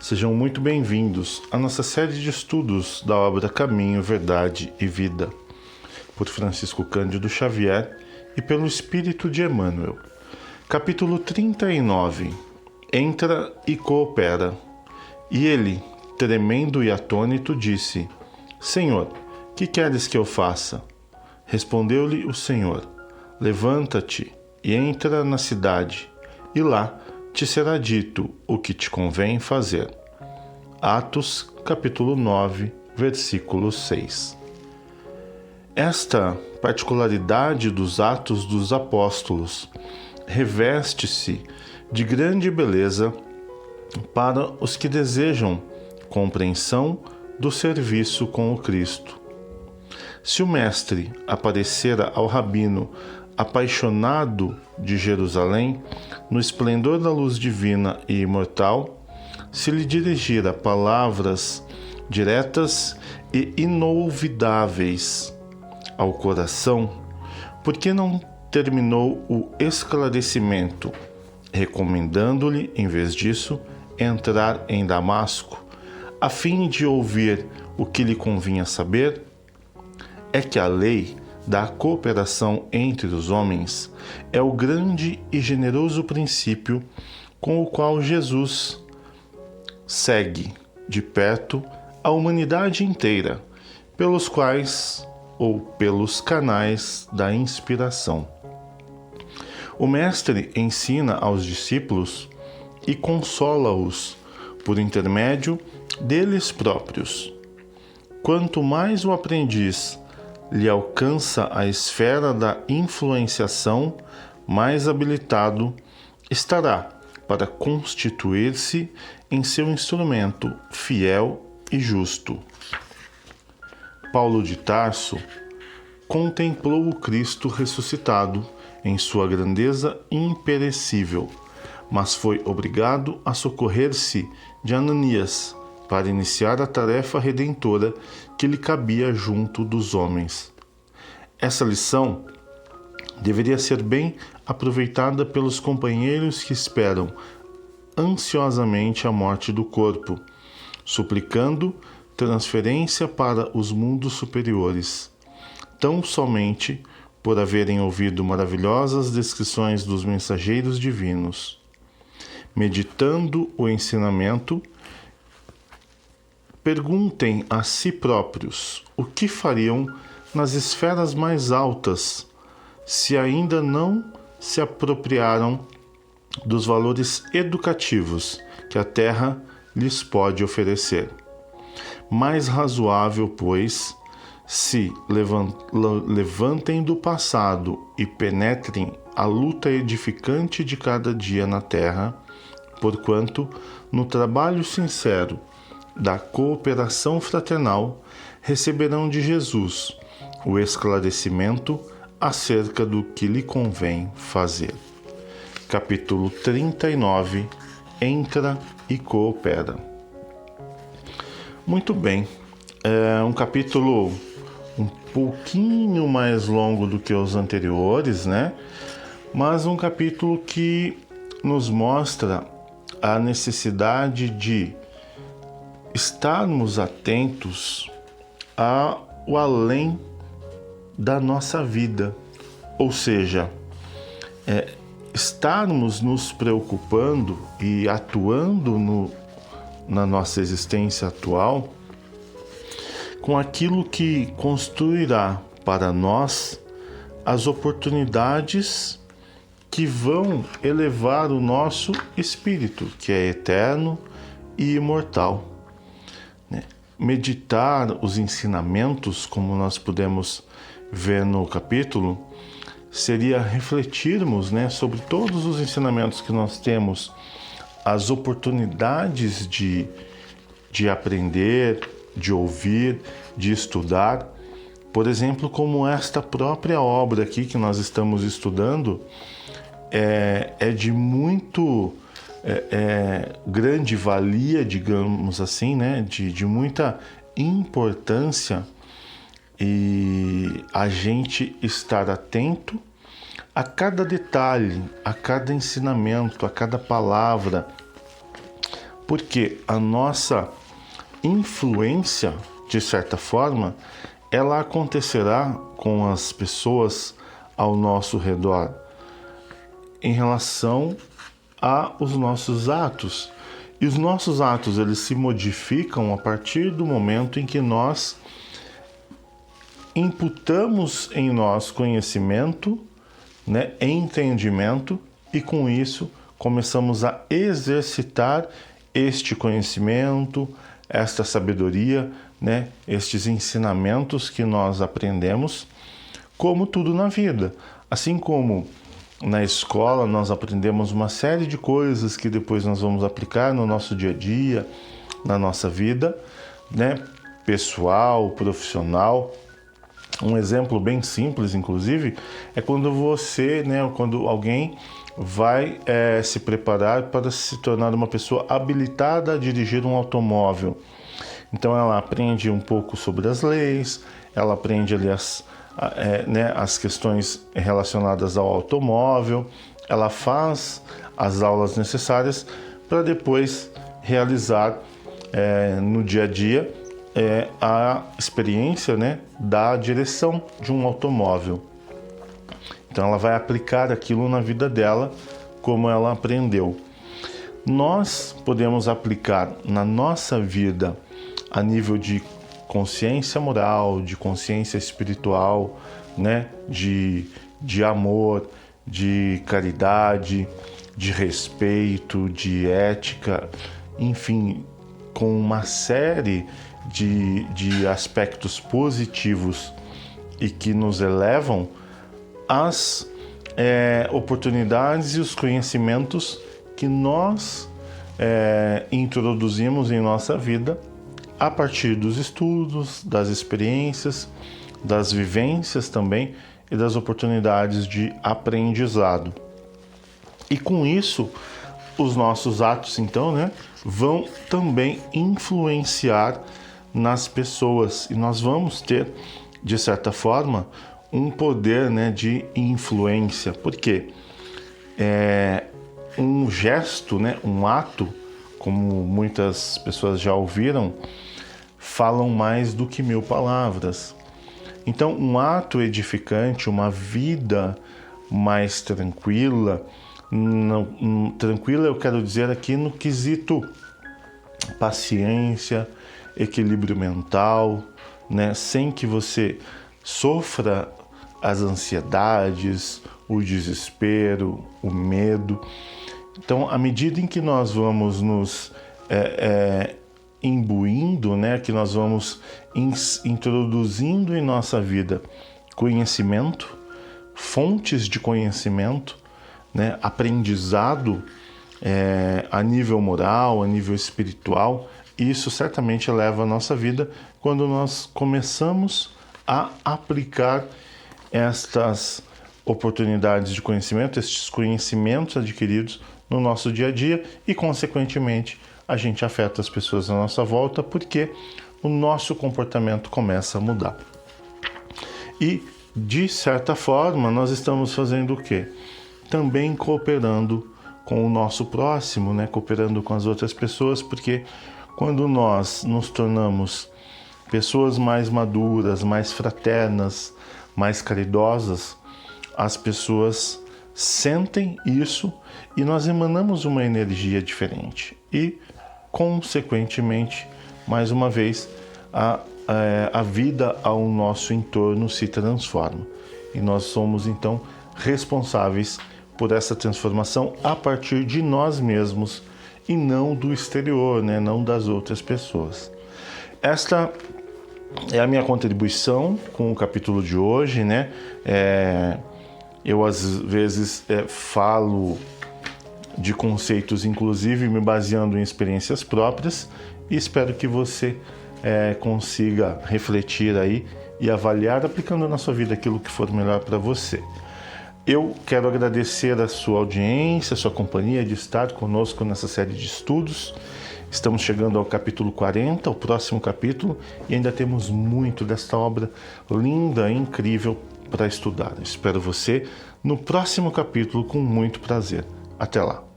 Sejam muito bem-vindos à nossa série de estudos da obra Caminho, Verdade e Vida, por Francisco Cândido Xavier e pelo Espírito de Emmanuel. Capítulo 39. Entra e coopera. E ele, tremendo e atônito, disse: Senhor, que queres que eu faça? Respondeu-lhe o Senhor: Levanta-te e entra na cidade, e lá te será dito o que te convém fazer. Atos, capítulo 9, versículo 6. Esta particularidade dos Atos dos Apóstolos reveste-se de grande beleza para os que desejam compreensão do serviço com o Cristo. Se o Mestre aparecera ao rabino apaixonado de Jerusalém, no esplendor da luz divina e imortal, se lhe dirigir palavras diretas e inolvidáveis ao coração, por que não terminou o esclarecimento, recomendando-lhe, em vez disso, entrar em Damasco, a fim de ouvir o que lhe convinha saber? É que a lei da cooperação entre os homens é o grande e generoso princípio com o qual Jesus segue de perto a humanidade inteira, pelos quais ou pelos canais da inspiração. O Mestre ensina aos discípulos e consola-os por intermédio deles próprios. Quanto mais o aprendiz lhe alcança a esfera da influenciação, mais habilitado estará para constituir-se em seu instrumento fiel e justo. Paulo de Tarso contemplou o Cristo ressuscitado em sua grandeza imperecível, mas foi obrigado a socorrer-se de Ananias para iniciar a tarefa redentora que lhe cabia junto dos homens. Essa lição deveria ser bem aproveitada pelos companheiros que esperam ansiosamente a morte do corpo, suplicando transferência para os mundos superiores, tão somente por haverem ouvido maravilhosas descrições dos mensageiros divinos. Meditando o ensinamento, perguntem a si próprios o que fariam nas esferas mais altas se ainda não se apropriaram dos valores educativos que a Terra lhes pode oferecer. Mais razoável, pois, se levantem do passado e penetrem a luta edificante de cada dia na Terra, porquanto, no trabalho sincero da cooperação fraternal, receberão de Jesus o esclarecimento acerca do que lhe convém fazer. Capítulo 39. Entra e coopera. Muito bem, é um capítulo um pouquinho mais longo do que os anteriores, né? Mas um capítulo que nos mostra a necessidade de estarmos atentos ao além da nossa vida, ou seja, estarmos nos preocupando e atuando na nossa existência atual com aquilo que construirá para nós as oportunidades que vão elevar o nosso espírito, que é eterno e imortal. Meditar os ensinamentos, como nós podemos ver no capítulo, seria refletirmos, sobre todos os ensinamentos que nós temos, as oportunidades de aprender, de ouvir, de estudar. Por exemplo, como esta própria obra aqui que nós estamos estudando é de muito grande valia, digamos assim, de muita importância, e a gente estar atento a cada detalhe, a cada ensinamento, a cada palavra, porque a nossa influência, de certa forma, ela acontecerá com as pessoas ao nosso redor em relação aos nossos atos. E os nossos atos, eles se modificam a partir do momento em que nós imputamos em nós conhecimento, né, entendimento, e com isso começamos a exercitar este conhecimento, esta sabedoria, né, estes ensinamentos que nós aprendemos, como tudo na vida. Assim como na escola nós aprendemos uma série de coisas que depois nós vamos aplicar no nosso dia a dia, na nossa vida, né, pessoal, profissional. Um exemplo bem simples, inclusive, é quando você, né, quando alguém vai se preparar para se tornar uma pessoa habilitada a dirigir um automóvel. Então ela aprende um pouco sobre as leis, ela aprende ali as questões relacionadas ao automóvel, ela faz as aulas necessárias para depois realizar no dia a dia a experiência, né, da direção de um automóvel. Então ela vai aplicar aquilo na vida dela como ela aprendeu. Nós podemos aplicar na nossa vida a nível de consciência moral, de consciência espiritual, né, de amor, de caridade, de respeito, de ética, enfim, com uma série de aspectos positivos e que nos elevam as oportunidades e os conhecimentos que nós introduzimos em nossa vida a partir dos estudos, das experiências, das vivências também e das oportunidades de aprendizado. E com isso, os nossos atos, então, né, vão também influenciar nas pessoas e nós vamos ter, de certa forma, um poder, né, de influência. Por quê? Um gesto, né, um ato, como muitas pessoas já ouviram, falam mais do que 1000 palavras. Então, um ato edificante, uma vida mais tranquila, tranquila eu quero dizer aqui no quesito paciência, equilíbrio mental, né, sem que você sofra as ansiedades, o desespero, o medo. Então, à medida em que nós vamos nos imbuindo, né, que nós vamos introduzindo em nossa vida conhecimento, fontes de conhecimento, né, aprendizado a nível moral, a nível espiritual, isso certamente eleva a nossa vida quando nós começamos a aplicar estas oportunidades de conhecimento, estes conhecimentos adquiridos no nosso dia a dia e, consequentemente, a gente afeta as pessoas à nossa volta porque o nosso comportamento começa a mudar. E, de certa forma, nós estamos fazendo o quê? Também cooperando com o nosso próximo, né? Cooperando com as outras pessoas, porque quando nós nos tornamos pessoas mais maduras, mais fraternas, mais caridosas, as pessoas sentem isso e nós emanamos uma energia diferente. E, consequentemente, mais uma vez, a vida ao nosso entorno se transforma. E nós somos, então, responsáveis por essa transformação a partir de nós mesmos e não do exterior, né? Não das outras pessoas. Esta é a minha contribuição com o capítulo de hoje, né? Eu, às vezes, falo de conceitos, inclusive me baseando em experiências próprias, e espero que você consiga refletir aí e avaliar, aplicando na sua vida aquilo que for melhor para você. Eu quero agradecer a sua audiência, a sua companhia de estar conosco nessa série de estudos. Estamos chegando ao capítulo 40, o próximo capítulo, e ainda temos muito desta obra linda e incrível para estudar. Eu espero você no próximo capítulo com muito prazer. Até lá!